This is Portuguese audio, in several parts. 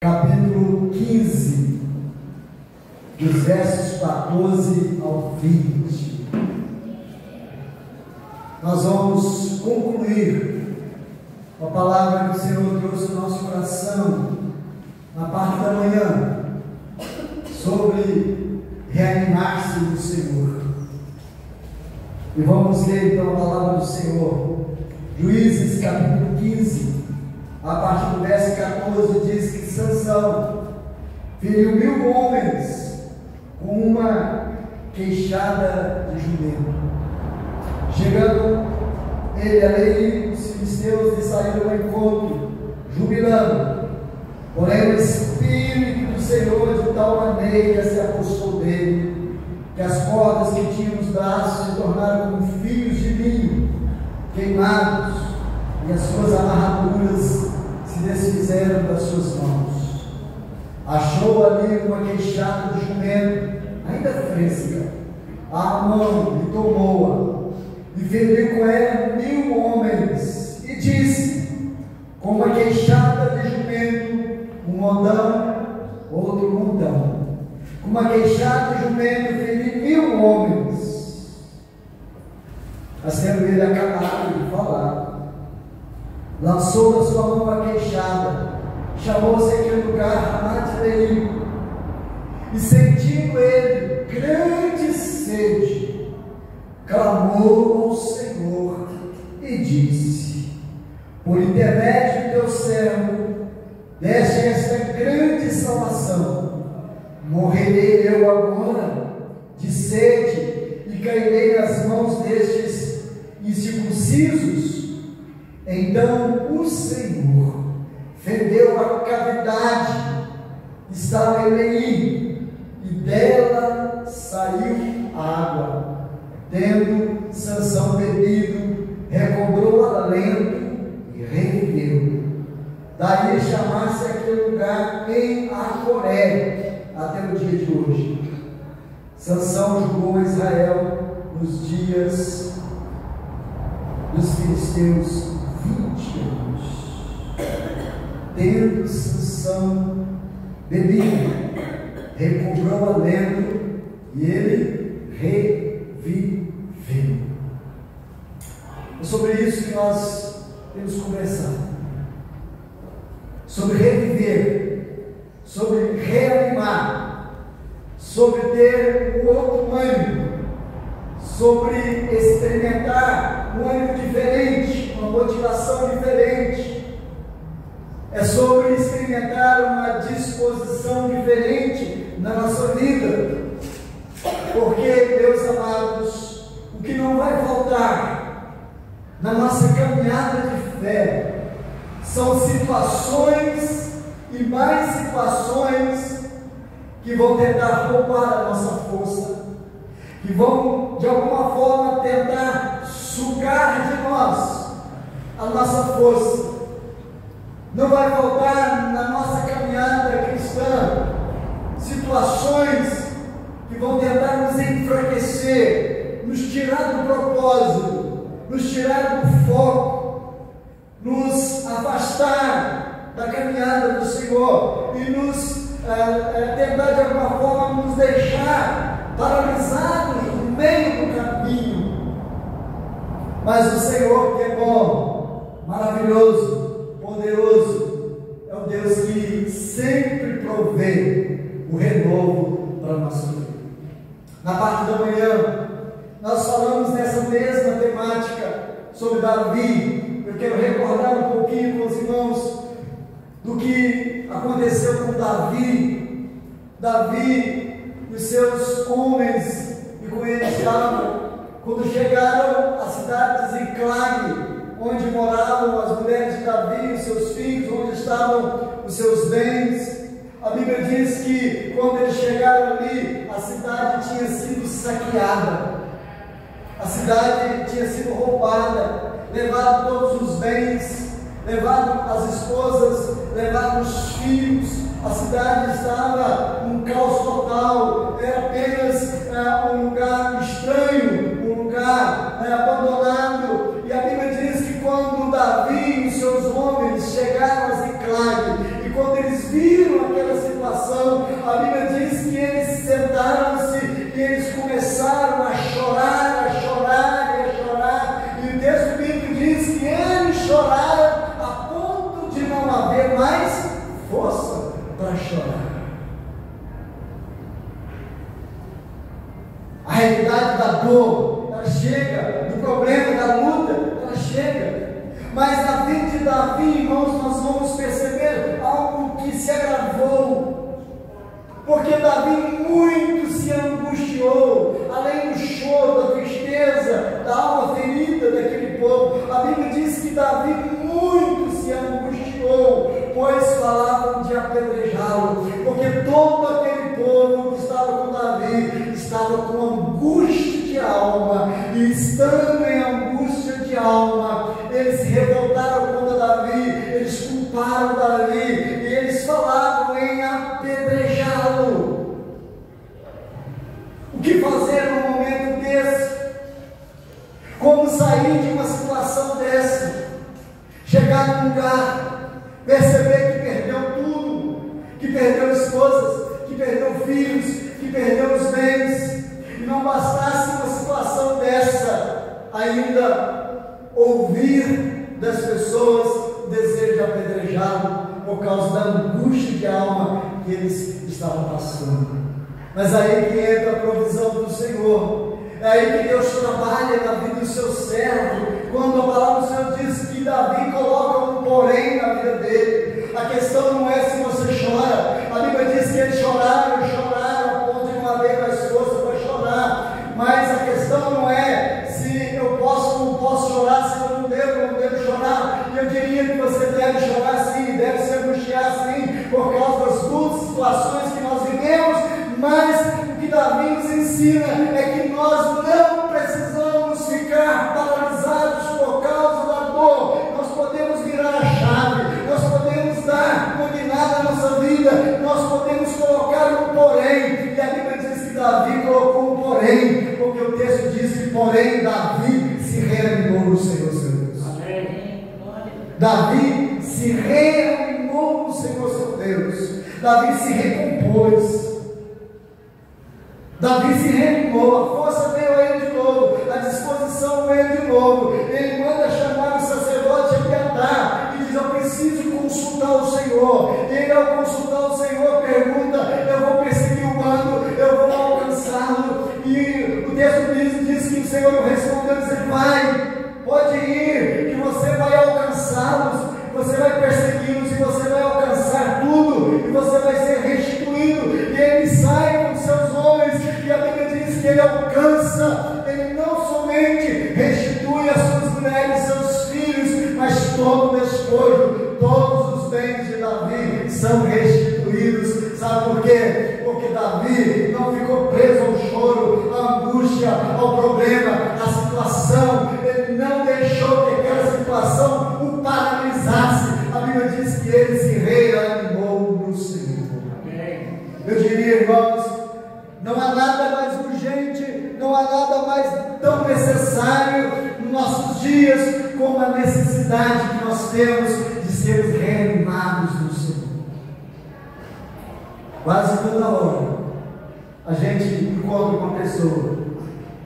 capítulo 15, dos versos 14 ao 20. Nós vamos concluir a palavra que o Senhor trouxe no nosso coração na parte da manhã, sobre reanimar-se no Senhor. E vamos ler então a palavra do Senhor. Juízes capítulo 15, a partir do verso 14, diz que Sansão feriu 1000 homens com uma queixada de jumento. Chegando ele ali, os filisteus lhe saíram ao encontro, jubilando. Porém o Espírito do Senhor de tal maneira se apossou dele, que as cordas que tinha nos braços se tornaram como fios de linho queimados, e as suas amarraduras se desfizeram das suas mãos. Achou ali uma queixada de jumento, ainda fresca, à mão, e tomou-a, e feriu com ela 1000 homens, e disse: com uma queixada de jumento, um montão, outro montão. Com uma queixada de jumento, feri 1000 homens. Mas tendo ele acabado de falar, lançou da sua mão a queixada, chamou-se aquele lugar Ramat-Leim, e sentindo ele grande sede, clamou ao Senhor e disse: por intermédio do teu servo, deste esta grande salvação. Morrerei eu agora de sede e cairei nas mãos destes incircuncisos? Então o Senhor fendeu a cavidade, estava em Leim, e dela saiu água. Tendo Sansão bebido, recobrou alento e reviveu. Daí chamasse aquele lugar em Acoré, até o dia de hoje. Sansão julgou Israel nos dias dos filisteus 20 anos. Tendo Sansão bebido, recobrou alento e ele reviveu. É sobre isso que nós temos conversado, sobre reviver, sobre reanimar, sobre ter um outro ânimo, sobre experimentar um ânimo diferente, uma motivação diferente. É sobre experimentar uma disposição diferente na nossa vida, porque, meus amados, o que não vai faltar na nossa caminhada de fé são situações e mais situações que vão tentar roubar a nossa força, que vão de alguma forma tentar sugar de nós a nossa força. Não vai faltar na nossa caminhada cristã situações que vão tentar nos enfraquecer, nos tirar do propósito, nos tirar do foco, nos afastar da caminhada do Senhor e nos tentar de alguma forma nos deixar paralisados no meio do caminho. Mas o Senhor, que é bom, maravilhoso, poderoso, é o Deus que sempre provê o renovo para a nossa vida. Na parte da manhã, nós falamos nessa mesma temática sobre Davi. Eu quero recordar um pouquinho com os irmãos do que aconteceu com Davi. Davi e os seus homens, e com eles estavam, quando chegaram à cidade de Ziclag, onde moravam as mulheres de Davi e os seus filhos, onde estavam os seus bens. A Bíblia diz que quando eles chegaram ali, a cidade tinha sido saqueada, a cidade tinha sido roubada, levado todos os bens, levado as esposas, levado os filhos. A cidade estava num caos total, era apenas um lugar estranho, um lugar abandonado. E a Bíblia diz que quando Davi e os seus homens chegaram a Ziclag, e quando eles viram A Bíblia diz que eles sentaram-se e eles começaram a chorar, a chorar e a chorar. E o texto bíblico diz que eles choraram a ponto de não haver mais força para chorar. A realidade da dor, ela chega, do problema, da luta, ela chega. Mas na vida de Davi, irmãos, nós vamos perceber algo que se agravou. Porque Davi muito se angustiou, além do choro, da tristeza, da alma ferida daquele povo. A Bíblia diz que Davi muito se angustiou, pois falavam de apedrejá-lo, porque todo aquele povo que estava com Davi estava com angústia de alma, e estando em angústia de alma, eles se revoltaram contra Davi, eles culparam Davi, e eles falavam em apedrejá-lo. O que fazer num momento desse? Como sair de uma situação dessa? Chegar num lugar, perceber que perdeu tudo, que perdeu esposas, que perdeu filhos, que perdeu os bens, e não bastasse uma situação dessa, ainda ouvir das pessoas o desejo de apedrejá-lo por causa da angústia de alma que eles estavam passando. Mas aí que entra a provisão do Senhor. É aí que Deus trabalha na vida do seu servo, quando a palavra do Senhor diz que Davi coloca um porém na vida dele. A questão não é se você chora. A Bíblia diz que eles choraram a ponto de não haver mais força para chorar. Mas a questão não é se eu posso ou não posso chorar, se eu não devo chorar. E eu diria que você deve chorar sim, deve se angustiar sim, por causa das duas situações que nós vivemos. Mas o que Davi nos ensina é que nós não precisamos ficar paralisados por causa da dor. Nós podemos virar a chave, nós podemos dar uma guinada na nossa vida, nós podemos colocar um porém. E a Bíblia diz que Davi colocou um porém, porque o texto diz que porém Davi se reanimou no Senhor seu Deus. Amém. Davi se reanimou no Senhor seu Deus. Davi se recompôs. Davi se reanimou, a força veio a ele de novo, a disposição veio de novo. Ele manda chamar o sacerdote Abiatar e diz: eu preciso consultar o Senhor. E ele, ao consultar o Senhor, pergunta: eu vou perseguir o bando, eu vou alcançá-lo? E o texto diz que o Senhor respondeu: diz: vai, pode ir, que você vai alcançá-los, você vai persegui-los e você vai alcançar tudo, e você vai ser restituído. E ele sai com seus homens, e a Bíblia diz que ele alcança, ele não somente restitui as suas mulheres e seus filhos, mas todo o despojo, todos os bens de Davi são restituídos. Sabe por quê? Porque Davi não ficou preso ao choro, à angústia, ao problema, à situação. Ele não deixou que aquela situação o paralisasse. A Bíblia diz que ele se reanimou no Senhor. Eu diria, irmãos, não há nada mais urgente, não há nada mais tão necessário nos nossos dias como a necessidade que nós temos de sermos reanimados no Senhor. Quase toda hora a gente encontra uma pessoa,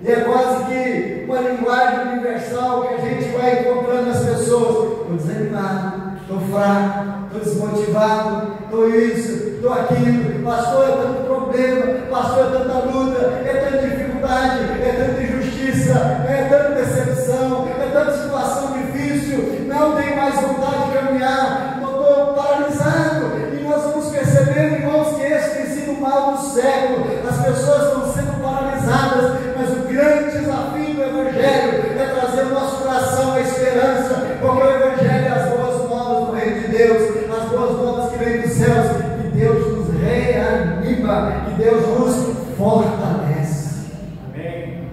e é quase que uma linguagem universal que a gente vai encontrando nas pessoas: estou desanimado, estou fraco, estou desmotivado, estou isso, estou aquilo, pastor, é tanto problema, pastor, é tanta luta, é tanta dificuldade, é tanta injustiça, é tanta decepção, é tanta situação difícil, não tenho mais vontade de caminhar, estou paralisado. E nós vamos percebendo, irmãos, que esse tem sido o mal do século. As pessoas estão sendo paralisadas, mas o grande desafio do Evangelho é trazer ao nosso coração a esperança, porque o Evangelho é as boas novas do Reino de Deus, as boas novas que vêm dos céus, que Deus nos reanima, que Deus nos fortalece. Amém.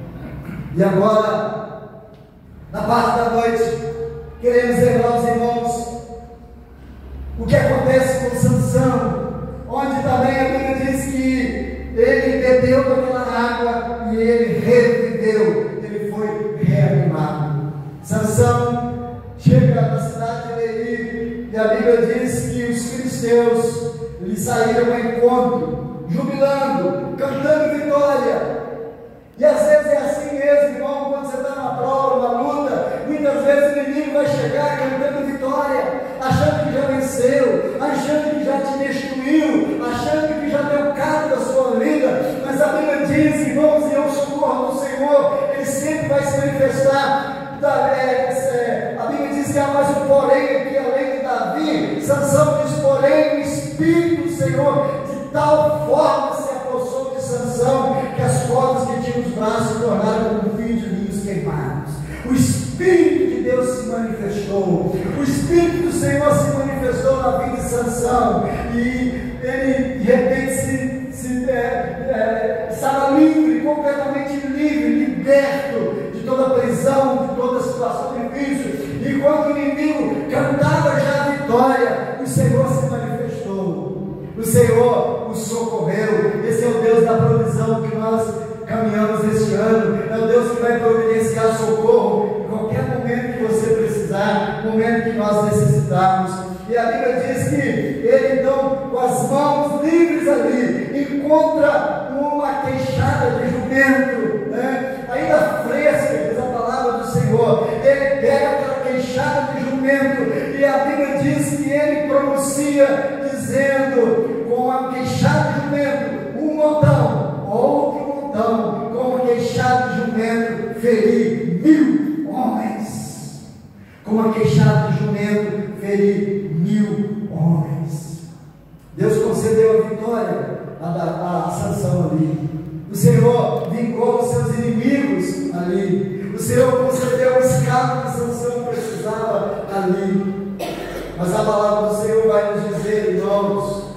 E agora, na parte da noite, queremos lembrar os irmãos o que acontece com Sansão, onde também a Bíblia diz que ele bebeu daquela água e ele reviveu, ele foi reanimado. Sansão chega na cidade de Leí, e a Bíblia diz que os filisteus lhe saíram ao encontro, jubilando, cantando vitória. E às vezes é assim mesmo, irmão, quando você está numa prova, numa luta, muitas vezes o inimigo vai chegar cantando vitória, achando que já venceu, achando que já te destruiu, achando que já deu cabo da sua vida. Mas a Bíblia diz, irmãos, e eu socorro do Senhor, Ele sempre vai se manifestar. A Bíblia diz que há mais um porém aqui, além de Davi. Sansão diz, porém, o Espírito do Senhor de tal forma se apossou de Sansão, que as cordas que tinha nos braços se tornaram como fios de linhos queimados. O Espírito de Deus se manifestou, o Espírito do Senhor se manifestou na vida de Sansão, e ele de repente estava livre, completamente livre, liberto de toda prisão, de toda situação difícil. E quando o inimigo cantava já a vitória, o Senhor se manifestou, o Senhor o socorreu. Esse é o Deus da provisão que nós caminhamos este ano. É o Deus que vai providenciar socorro em qualquer momento que você precisar, no momento que nós necessitarmos. E a Bíblia diz que ele então, com as mãos livres ali, encontra uma queixada de jumento, né? Ainda fresca, diz a palavra do Senhor. Ele pega aquela queixada de jumento, e a Bíblia diz que ele pronuncia, dizendo, com a queixada de jumento, um montão, outro montão, com a queixada de jumento, feri 1000 homens. Com a queixada de jumento, feri 1000 homens. Deus concedeu a vitória a Sansão ali. O Senhor vingou os seus inimigos ali. O Senhor concedeu o escape que Sansão precisava ali. Mas a palavra do Senhor vai nos dizer, irmãos,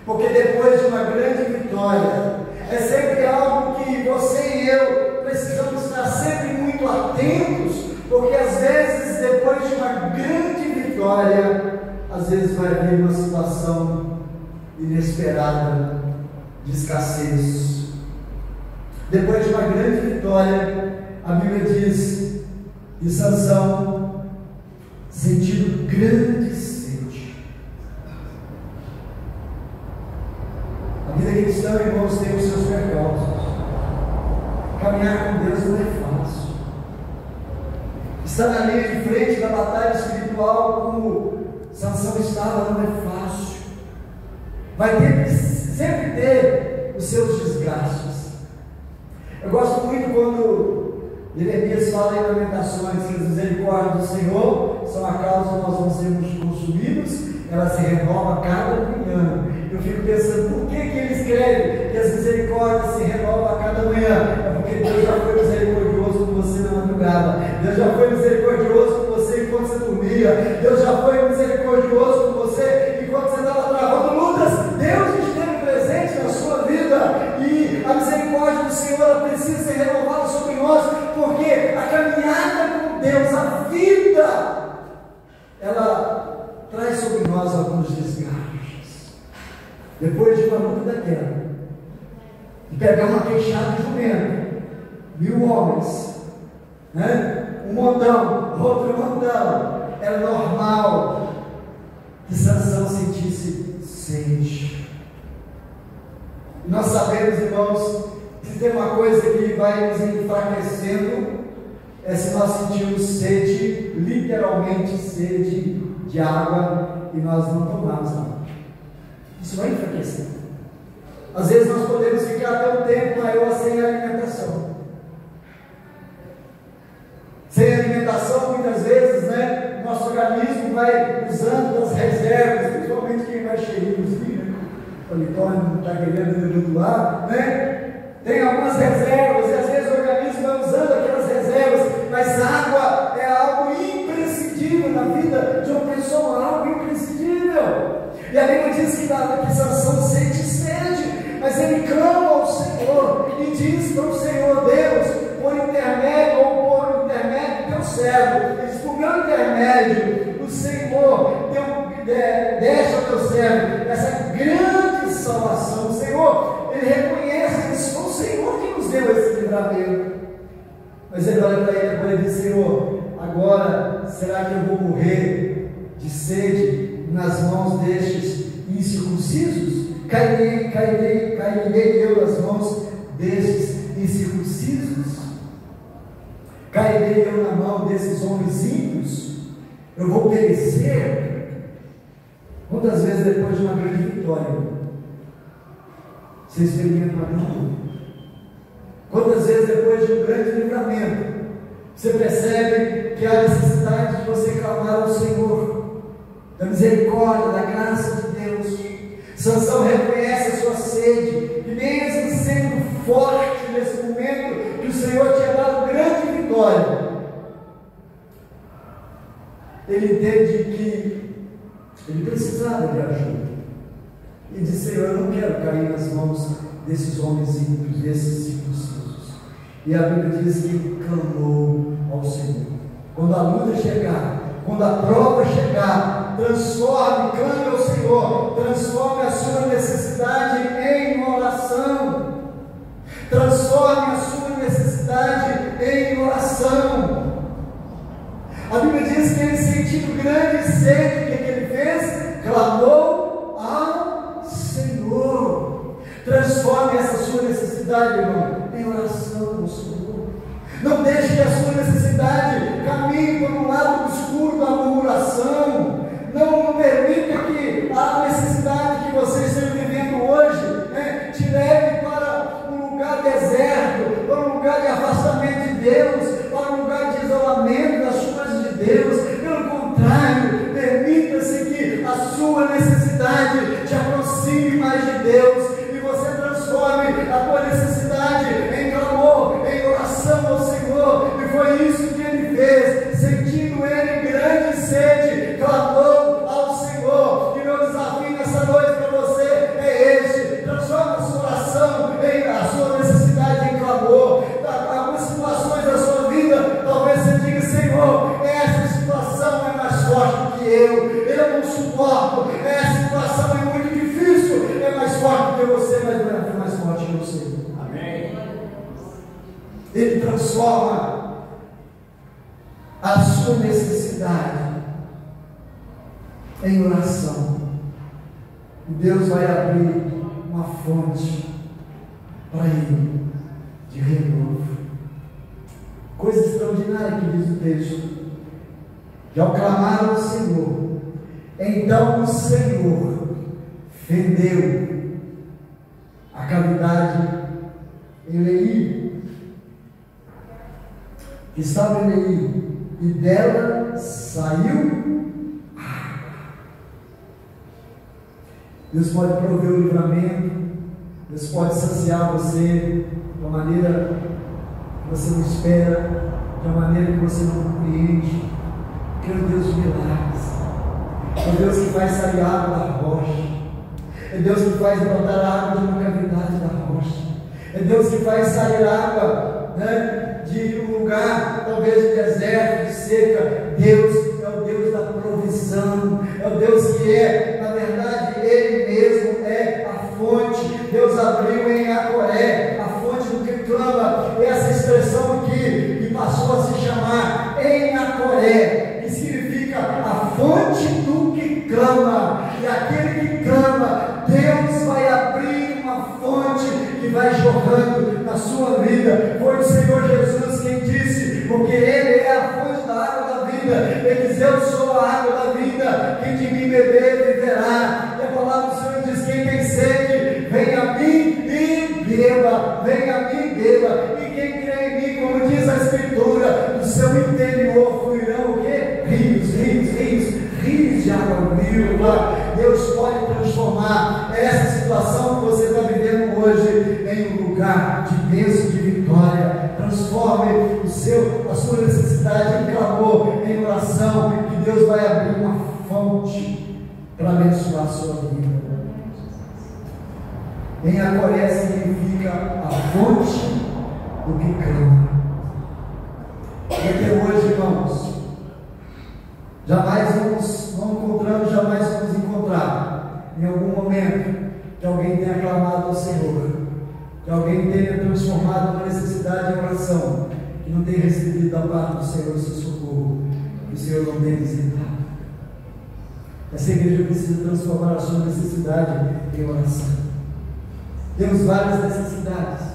porque depois de uma grande vitória, é sempre algo que você e eu precisamos estar sempre muito atentos, porque às vezes, depois de uma grande vitória, às vezes vai vir uma situação inesperada de escassez. Depois de uma grande vitória, a Bíblia diz que Sansão, sentindo grande sede. A vida cristã, irmãos, tem os seus percalços. Caminhar com Deus não é fácil. Estar na linha de frente da batalha espiritual, como Sansão estava, não é fácil. Vai ter que sempre ter os seus desgastes. Eu gosto muito quando Jeremias fala em Lamentações que as misericórdias do Senhor são a causa de nós não sermos consumidos, ela se renova a cada manhã. Eu fico pensando, por que ele escreve que as misericórdias se renovam a cada manhã? É porque Deus já foi misericordioso com você na madrugada, Deus já foi misericordioso com você enquanto você dormia, Deus já foi misericordioso com você enquanto você estava travando lutas. Deus esteve presente na sua vida, e a misericórdia do Senhor ela precisa ser renovada sobre nós, porque a caminhada com Deus, a vida, ela traz sobre nós alguns desgastes. Depois de uma luta daquela, de pegar uma queixada de jumento, 1000 homens, né? Um montão, outro montão, era normal que Sansão sentisse sede. E nós sabemos, irmãos, que tem uma coisa que vai nos enfraquecendo, é se nós sentirmos sede, literalmente sede de água, e nós não tomarmos água. Isso vai enfraquecer. Às vezes nós podemos ficar até um tempo maior sem alimentação. Sem alimentação, muitas vezes, né, nosso organismo vai usando das reservas, principalmente quem vai cheirinho, né? O Antônio não está querendo do lado, né? Tem algumas reservas, e às vezes o organismo vai usando aquelas reservas, mas água é algo imprescindível na vida de uma pessoa, algo imprescindível. E a Bíblia diz que Sansão sente sede, mas ele clama ao Senhor e diz para o Senhor Deus, por intermédio do teu servo, ele diz, por meu intermédio, o Senhor deixa ao teu servo essa grande salvação. O Senhor, ele reconhece que foi o Senhor que nos deu esse livramento, mas ele olha para ele agora e diz, Senhor, agora será que eu vou morrer de sede nas mãos destes incircuncisos? cairei eu nas mãos destes incircuncisos? Cairei eu na mão desses homens ímpios? Eu vou perecer? Quantas vezes depois de uma grande vitória você experimenta uma grande? Quantas vezes depois de um grande livramento você percebe que há necessidade de você clamar ao Senhor, da misericórdia, da graça de Deus? Sansão reconhece a sua sede, e mesmo sendo forte nesse momento, que o Senhor tinha dado grande vitória, ele entende que ele precisava de ajuda, e disse: Senhor, eu não quero cair nas mãos desses homens ímpios, desses circuncisos. E a Bíblia diz que ele clamou ao Senhor. Quando a luta chegar, quando a prova chegar, transforme, clame ao Senhor, transforme a sua necessidade em oração, transforme a sua necessidade em oração. A Bíblia diz que ele, sentindo grande sede, o que ele fez? Clamou ao Senhor. Transforme essa sua necessidade, irmão, em oração ao Senhor. Não deixe que a sua necessidade caminhe por um lado obscuro da murmuração. Não permita que a necessidade que você esteja vivendo hoje, te leve para um lugar deserto, para um lugar de afastamento de Deus, para um lugar de isolamento das coisas de Deus. Pelo contrário, permita-se que a sua necessidade te aproxime mais de Deus, e você transforme a tua necessidade em clamor, em oração ao Senhor. E foi isso que ele fez, sentindo ele grande sede, clamou ao Senhor. E meu desafio nessa noite para você é este: transforma a sua oração, a sua necessidade em clamor. Algumas situações da sua vida, talvez você diga: Senhor, essa situação é mais forte que eu não suporto, essa situação é muito difícil, é mais forte que você, mas não é mais forte que você. Amém. Ele transforma a sua necessidade em oração, e Deus vai abrir uma fonte para ele de renovo. Coisa extraordinária que diz o texto: que ao clamar ao Senhor, então o Senhor fendeu a cavidade em Leí, que estava em Leí, e dela saiu água. Deus pode prover o livramento, Deus pode saciar você de uma maneira que você não espera, de uma maneira que você não compreende, porque é o Deus de milagres, é o Deus que faz sair água da rocha, é Deus que faz brotar água de uma cavidade da rocha, é Deus que faz sair água, de um lugar, talvez de deserto, de seca. Deus é o Deus da provisão, é o Deus que na verdade, Ele mesmo é a fonte. Deus abriu em Acoré a fonte do que clama. Essa expressão aqui, que passou a se chamar em Acoré, que significa a fonte do que clama. E aquele que clama, Deus vai abrir uma fonte que vai jorrando na sua vida. Foi o Senhor Jesus quem disse, porque Ele é a fonte da água da vida. Ele diz: eu sou a água da vida, quem de mim beber viverá. E a palavra do Senhor diz: quem tem sede, vem a mim e beba, vem a mim e beba. E quem crê em mim, como diz a Escritura, do seu interior fluirão o quê? Rios de água viva. Deus pode transformar essa situação que você está vivendo hoje em um lugar de bênção, de vitória. Transforme a sua necessidade em clamor, em oração, que Deus vai abrir uma fonte para abençoar a sua vida. Em Acoré significa a fonte do que clama. E até hoje, irmãos, jamais vamos encontrar em algum momento que alguém tenha clamado ao Senhor, que alguém tenha transformado uma necessidade em oração, que não tenha recebido da parte do Senhor o seu socorro, que o Senhor não tenha visitado. Essa igreja precisa transformar a sua necessidade em oração. Temos várias necessidades,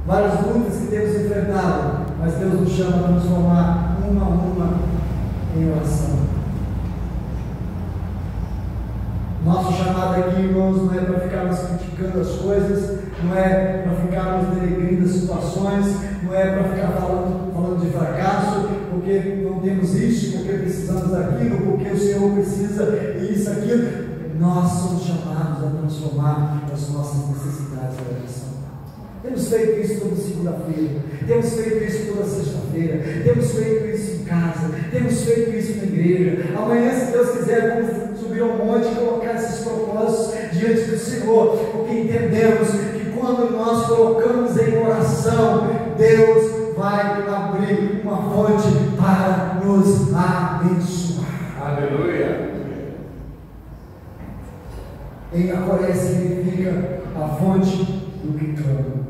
várias lutas que temos enfrentado, mas Deus nos chama a transformar uma a uma em oração. Nosso chamado aqui, irmãos, não é para ficarmos criticando as coisas, não é para ficarmos denegrindo as situações, não é para ficar falando de fracasso, porque não temos isso, porque precisamos daquilo, porque o Senhor precisa isso, aquilo. Nós somos chamados a transformar as nossas necessidades da oração. Temos feito isso toda segunda-feira, temos feito isso toda sexta-feira, temos feito isso em casa, temos feito isso na igreja. Amanhã, se Deus quiser, vamos subir ao monte e colocar esses propósitos diante do Senhor, porque entendemos que quando nós colocamos em oração, Deus vai abrir uma fonte para nos abençoar. Aleluia! Em Acoré significa a fonte do que clama.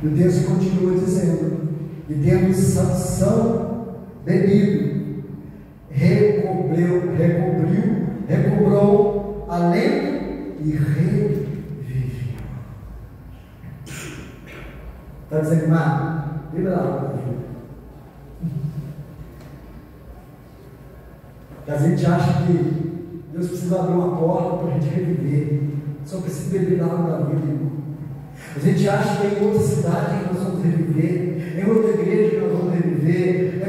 E o texto continua dizendo: e tendo Sansão bebido, recobrou alento e reviveu. Está desanimado? Vira lá. A gente acha que Deus precisa abrir uma porta para a gente reviver. Só precisa beber da água da vida, irmão. A gente acha que é em outra cidade que nós vamos reviver, em outra igreja que nós vamos reviver, é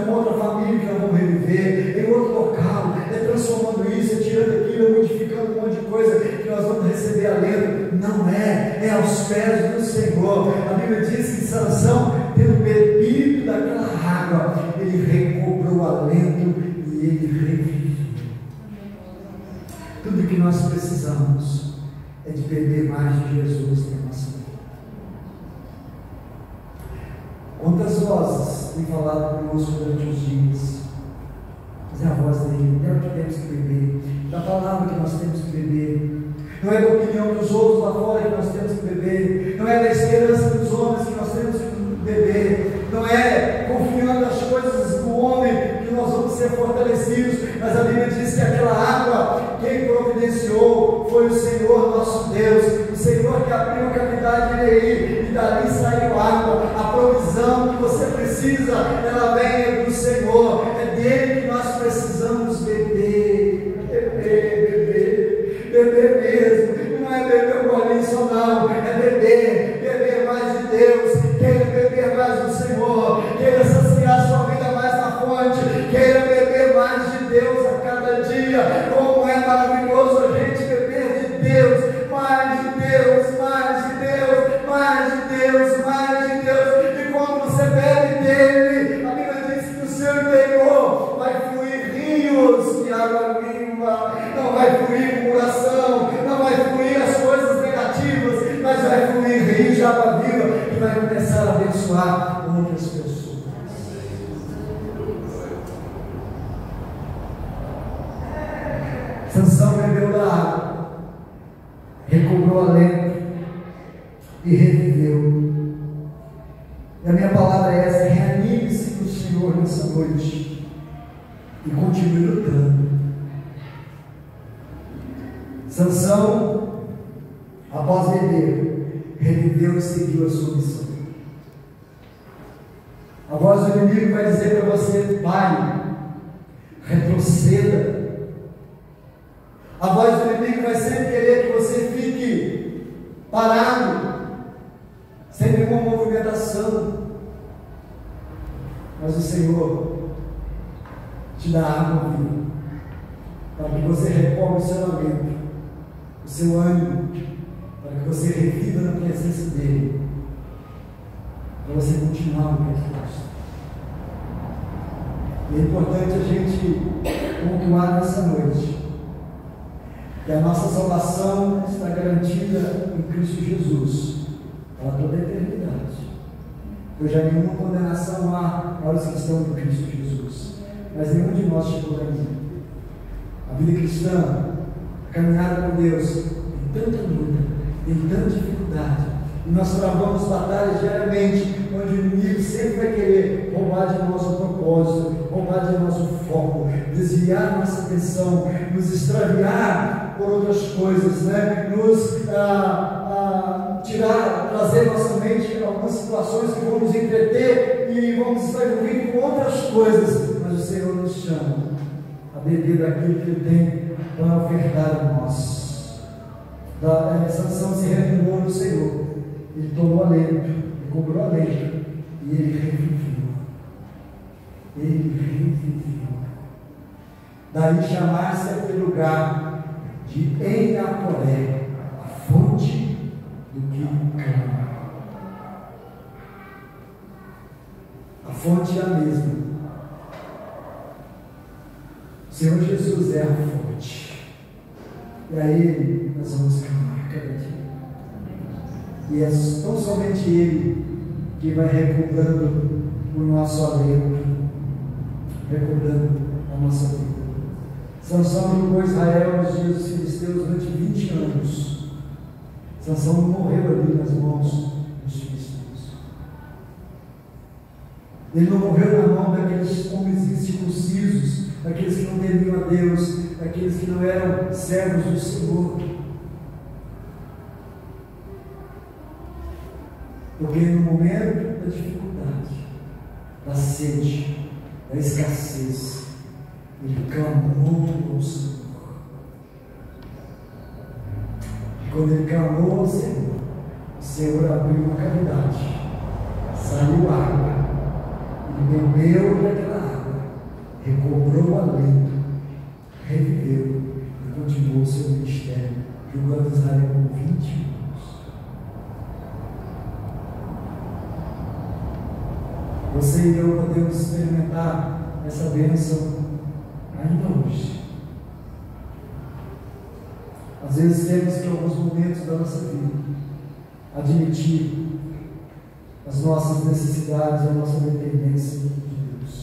uma outra família que nós vamos reviver, em outro local, é transformando isso, é tirando aquilo, é modificando um monte de coisa que nós vamos receber alento. Não é, é aos pés do Senhor. A Bíblia diz que Sansão, tendo bebido daquela água, ele recobrou alento e ele reviveu. Tudo que nós precisamos é de beber mais de Jesus na nossa vida. Quantas vozes têm falado conosco durante os dias? Mas é a voz dele, é o que temos que beber, da palavra que nós temos que beber. Não é da opinião dos outros lá fora que nós temos que beber, não é da esperança dos homens que nós temos que beber, não é confiando nas coisas do homem que nós vamos ser fortalecidos, mas a Bíblia diz que aquela água, quem providenciou foi o Senhor nosso Deus, o Senhor que abriu a cavidade de Leí, e dali saiu água. A provisão que você precisa, ela vem do Senhor, é dele que nós precisamos beber, beber mesmo, não é beber um golinho só não, é beber mais de Deus, queira beber mais do Senhor, queira saciar sua vida mais na fonte, queira beber mais de Deus a cada dia. Como é maravilhoso a gente beber de Deus, mais de Deus, mais de Deus, mais de Deus, mais de Deus. E quando você bebe dele, a Bíblia diz que no seu interior vai fluir rios de água viva, não vai fluir murmuração, não vai fluir as coisas negativas, mas vai fluir rios de água viva que vai começar a abençoar outras pessoas. Sansão bebeu da água, recobrou alento e reviveu. E a minha palavra é essa: reanime-se no Senhor nessa noite e continue lutando. Sansão, após beber, reviveu e seguiu a sua missão. A voz do inimigo vai dizer para você: pare, retroceda. A voz do inimigo vai sempre querer que você fique parado, sem nenhuma movimentação. Mas o Senhor te dá água viva, para que você recobre o seu alento, o seu ânimo, para que você reviva na presença dEle, para você continuar no percurso. E é importante a gente pontuar nessa noite que a nossa salvação está garantida em Cristo Jesus para toda a eternidade. Pois já nenhuma condenação há para os que estão em Cristo Jesus, mas nenhum de nós chegou ainda. A vida cristã, a caminhada com Deus, tem tanta luta, tem tanta dificuldade, e nós travamos batalhas diariamente, onde o inimigo sempre vai querer roubar de nós o propósito, roubar de nós o foco, desviar nossa atenção, nos extraviar por outras coisas, né? Nos trazer nossa mente algumas situações que vão nos entreter e vamos estar envolvidos com outras coisas, mas o Senhor nos chama a beber daquilo que Ele tem para ofertar a nós. Sansão se reanimou no Senhor, ele tomou alento, ele cobrou alento e ele reviveu. Ele reviveu. Daí chamasse aquele lugar de Enacoré, a fonte do que clama. A fonte é a mesma. O Senhor Jesus é a fonte. E a Ele nós vamos clamar cada dia. E é tão somente Ele que vai recobrando o nosso alento, recobrando a nossa vida. Sansão limpou Israel nos dias dos filisteus durante 20 anos. Sansão não morreu ali nas mãos dos filisteus. Ele não morreu na mão daqueles homens incircuncisos, daqueles que não temiam a Deus, daqueles que não eram servos do Senhor. Porque no momento da dificuldade, da sede, da escassez, ele clamou ao Senhor. E quando ele clamou ao Senhor, o Senhor abriu uma cavidade, saiu água, ele bebeu daquela água, recobrou o alento, reviveu e continuou o seu ministério, julgando Israel por 20 anos. Você e eu podemos experimentar essa bênção ainda hoje. Às vezes temos que, em alguns momentos da nossa vida, admitir as nossas necessidades, a nossa dependência de Deus.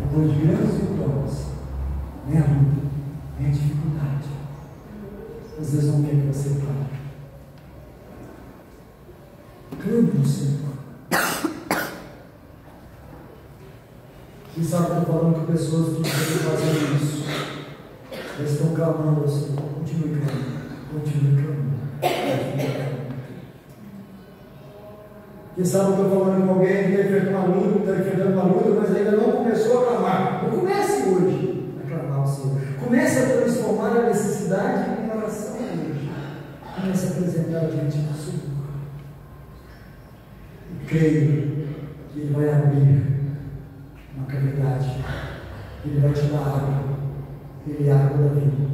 Depois de grandes vitórias, vem a luta, vem a dificuldade. Às vezes não quer que você pare. Clame no Senhor. Quem sabe eu estou falando com pessoas que estão fazendo isso. Eles estão clamando ao Senhor. Continue clamando. Continue clamando. Quem sabe eu estou falando com alguém que está enfrentando uma luta, mas ainda não começou a clamar. Não comece hoje a clamar ao Senhor. Comece a transformar a necessidade em oração hoje. Comece a apresentar diante do Senhor. E creio que Ele vai abrir uma cavidade, Ele vai te dar água, Ele é a água da vida.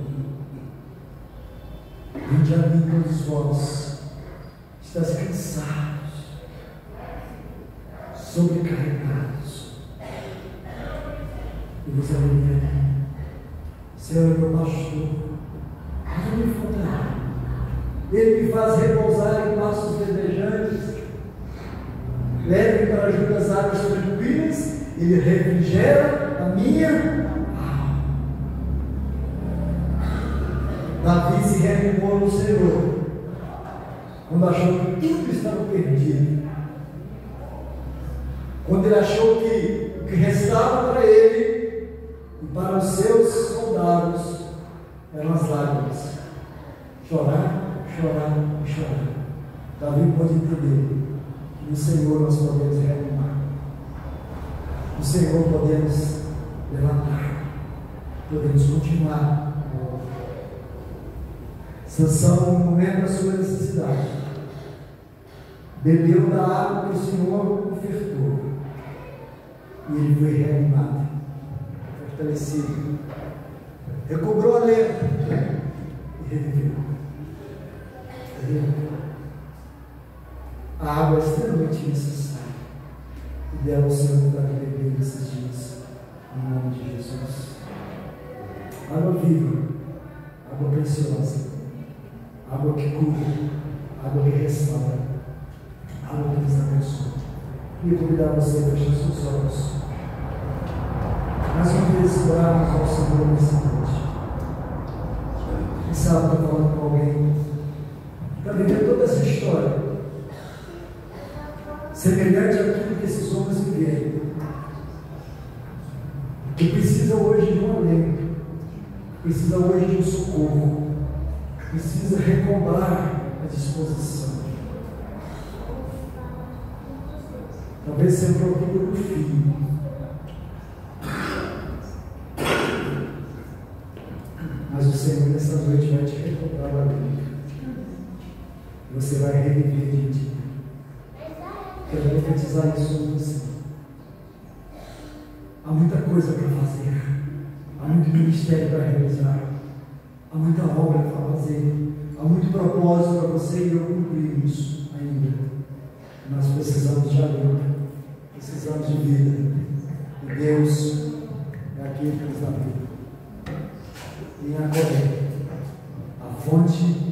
Vinde a mim todos vós, estás cansados, sobrecarregados, e vos aliviarei. Senhor é meu pastor, nada me faltará. Ele me faz repousar em pastos verdejantes, leve para junto às águas tranquilas. Ele refrigera a minha alma. Davi se reanimou no Senhor quando achou que tudo estava perdido. Quando ele achou que o que restava para ele e para os seus soldados eram as lágrimas. Chorar, chorar e chorar. Davi pode entender que no Senhor nós podemos reanimar. No Senhor podemos levantar, podemos continuar. Sansão, no momento da sua necessidade, bebeu da água que o Senhor ofertou, e ele foi reanimado, fortalecido, recobrou a alento e reviveu. A água é extremamente necessária. E dela o Senhor para beber nesses dias, em nome de Jesus. Água viva, água preciosa, água que cura, água que restaura, água que nos abençoa. E eu convidar você a fechar seus olhos. Mais uma vez, orarmos ao Senhor nessa noite. Quem sabe estou falando com alguém que está vivendo toda essa história semelhante àquilo que esses homens viveram, que precisa hoje de um alento, precisa precisa hoje de um socorro, precisa recobrar a disposição. Talvez seja procura do filho. Mas o Senhor nessa noite vai te recobrar a vida. Você vai reviver de ti. Quero profetizar isso com você. Há muita coisa para fazer. Há muito ministério para realizar. Há muita obra para fazer. Há muito propósito para você e eu cumprirmos ainda. Nós precisamos de ajuda. Precisamos de vida. E Deus é aquele que nos dá vida. E agora, a fonte